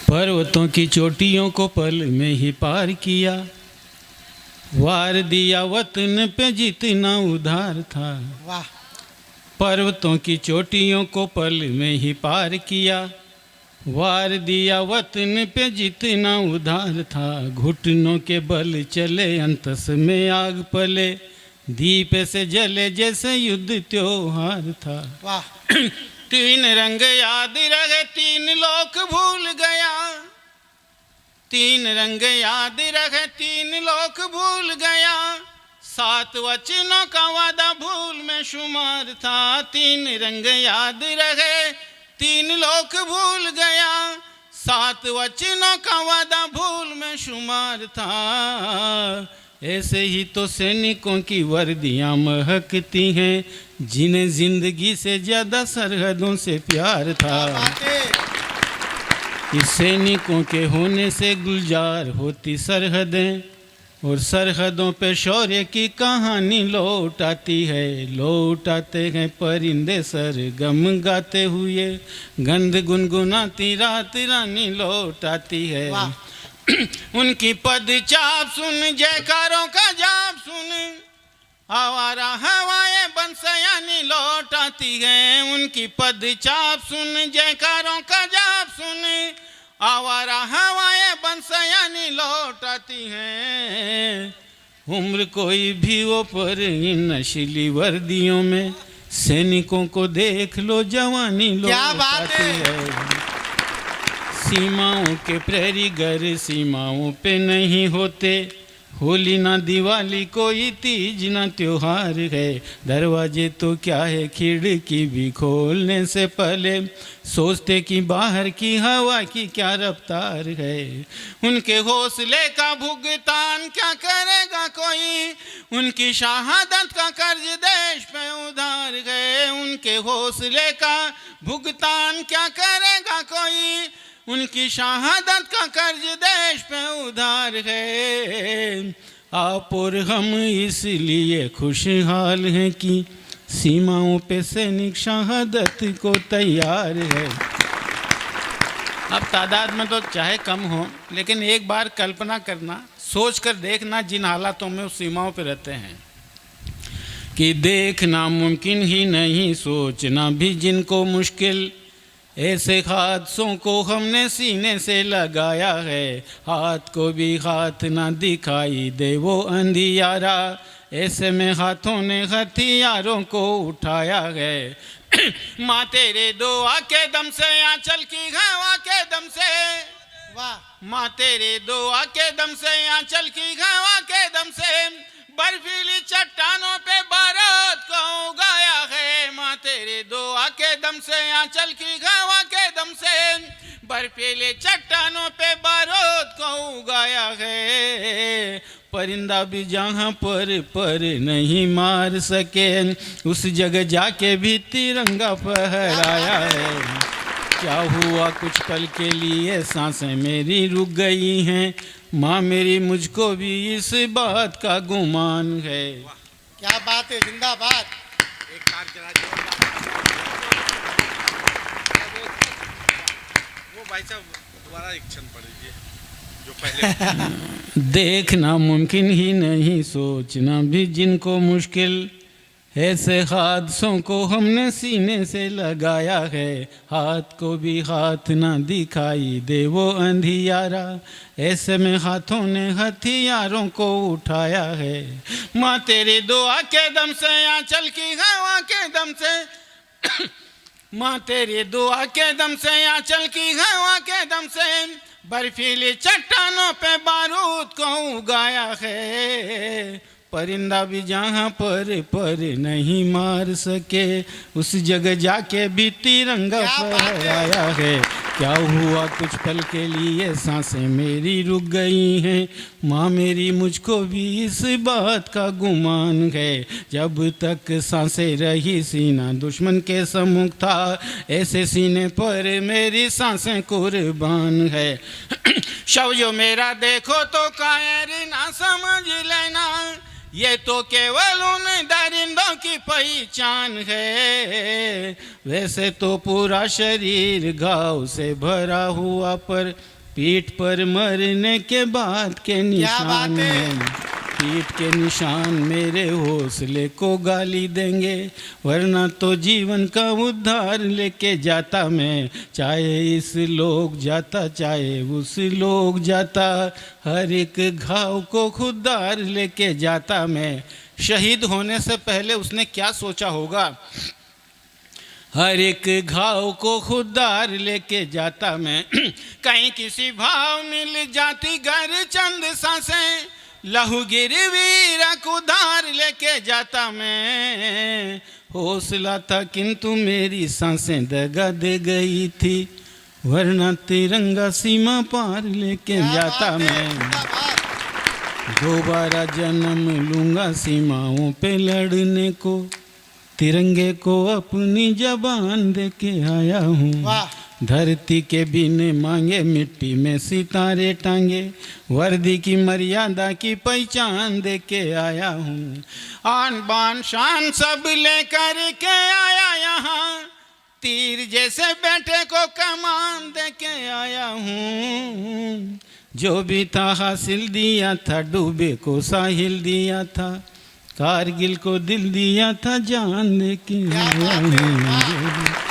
पर्वतों की चोटियों को पल में ही पार किया, वार दिया वतन पे जितना उधार था। वाह। पर्वतों की चोटियों को पल में ही पार किया, वार दिया वतन पे जितना उधार था। घुटनों के बल चले अंतस में आग पले, दीप से जले जैसे युद्ध त्योहार था। वाह। तीन रंग याद रहे तीन लोक भूल गया, तीन रंग याद रहे तीन लोक भूल गया। सात वचनों का वादा भूल में शुमार था। तीन रंग याद रहे तीन लोक भूल गया, सात वचनों का वादा भूल में शुमार था। ऐसे ही तो सैनिकों की वर्दियां महकती हैं, जिन्हें जिंदगी से ज्यादा सरहदों से प्यार था। इस सैनिकों के होने से गुलजार होती सरहदें, और सरहदों पे शौर्य की कहानी लौट आती है। लौट आते हैं परिंदे सरगम गाते हुए, गंध गुनगुनाती रात रानी लौट आती है। उनकी पद चाप सुन, जयकारों का जाप सुन, आवारा हवाएं बंसयानी लौट आती हैं। उनकी पद चाप सुन, जयकारों का जाप सुन, आवारा हवाएं बंसयानी लौट आती हैं। उम्र कोई भी हो पर इन नशीली वर्दियों में सैनिकों को देख लो, जवानी लौट आती है। सीमाओं के प्रहरी घर सीमाओं पे नहीं होते, होली ना दिवाली कोई तीज ना त्योहार है। दरवाजे तो क्या है खिड़की भी खोलने से पहले सोचते कि बाहर की हवा की क्या रफ्तार है। उनके हौसले का भुगतान क्या करेगा कोई, उनकी शहादत का कर्ज देश पे उधार है। उनके हौसले का भुगतान क्या करेगा कोई, उनकी शहादत का कर्ज देश पे उधार है। आप और हम इसलिए खुशहाल हैं कि सीमाओं पे सैनिक शहादत को तैयार है। अब तादाद में तो चाहे कम हो, लेकिन एक बार कल्पना करना, सोच कर देखना जिन हालातों में उस सीमाओं पे रहते हैं, कि देखना मुमकिन ही नहीं, सोचना भी जिनको मुश्किल। ऐसे हादसों को हमने सीने से लगाया है, हाथ को भी हाथ ना दिखाई दे वो अंधियारा। ऐसे में हाथों ने हथियारों को उठाया है। माँ तेरे दुआ के दम से, आंचल की हवा के दम से, वाह। माँ तेरे दुआ के दम से, आंचल की हवा के दम से, बर्फीली चट्टानों पे बारूद को उगाया है। माँ तेरे दुआ के दम से, आंचल की हवा के दम से, बर्फीली चट्टानों पे बारूद को उगाया है। परिंदा भी जहाँ पर नहीं मार सके, उस जगह जाके भी तिरंगा फहराया है। क्या हुआ कुछ पल के लिए सांसें मेरी रुक गई हैं, माँ मेरी मुझको भी इस बात का गुमान है। क्या बात है, जिंदाबाद। एक कार चला वो भाई साहब दोबारा एक क्षण पढ़ लीजिए जो पहले। देखना मुमकिन ही नहीं, सोचना भी जिनको मुश्किल। ऐसे हादसों को हमने सीने से लगाया है, हाथ को भी हाथ ना दिखाई दे वो अंधियारा। ऐसे में हाथों ने हथियारों को उठाया है। माँ तेरी दुआ के दम से, आंचल की हवा के दम से, माँ तेरी दुआ के दम से, आंचल की हवा के दम से, बर्फीली चट्टानों पे बारूद को उगाया है। परिंदा भी जहाँ पर नहीं मार सके, उस जगह जाके भी तिरंगा फहराया है। क्या हुआ कुछ पल के लिए सांसें मेरी रुक गई हैं, माँ मेरी मुझको भी इस बात का गुमान है। जब तक सांसें रही सीना दुश्मन के सम्मुख था, ऐसे सीने पर मेरी सांसें कुर्बान है। शव जो मेरा देखो तो कायर ना समझ लेना, ये तो केवल उन दरिंदों की पहचान है। वैसे तो पूरा शरीर घाव से भरा हुआ, पर पीठ पर मरने के बाद के निशान बात है? हैं। पीठ के निशान मेरे हौसले को गाली देंगे, वरना तो जीवन का उद्धार लेके जाता मैं। चाहे इस लोग जाता चाहे उस लोग जाता, हर एक घाव को खुदार लेके जाता मैं। शहीद होने से पहले उसने क्या सोचा होगा? हर एक घाव को खुदार लेके जाता मैं। कहीं किसी भाव मिल जाती घर चंद सांसें, लहू गिरवी रख उधार लेके जाता मैं। हौसला था किंतु मेरी सांसें दगा दे गई थी, वरना तिरंगा सीमा पार लेके जाता मैं। दोबारा जन्म लूंगा सीमाओं पे लड़ने को, तिरंगे को अपनी जबान दे के आया हूँ। धरती के बिन मांगे मिट्टी में सितारे टांगे, वर्दी की मर्यादा की पहचान दे के आया हूँ। आन बान शान सब लेकर के आया यहाँ, तीर जैसे बेटे को कमान दे के आया हूँ। जो भी था हासिल दिया था, डूबे को साहिल दिया था, कारगिल को दिल दिया था, जान दे के आया हूँ।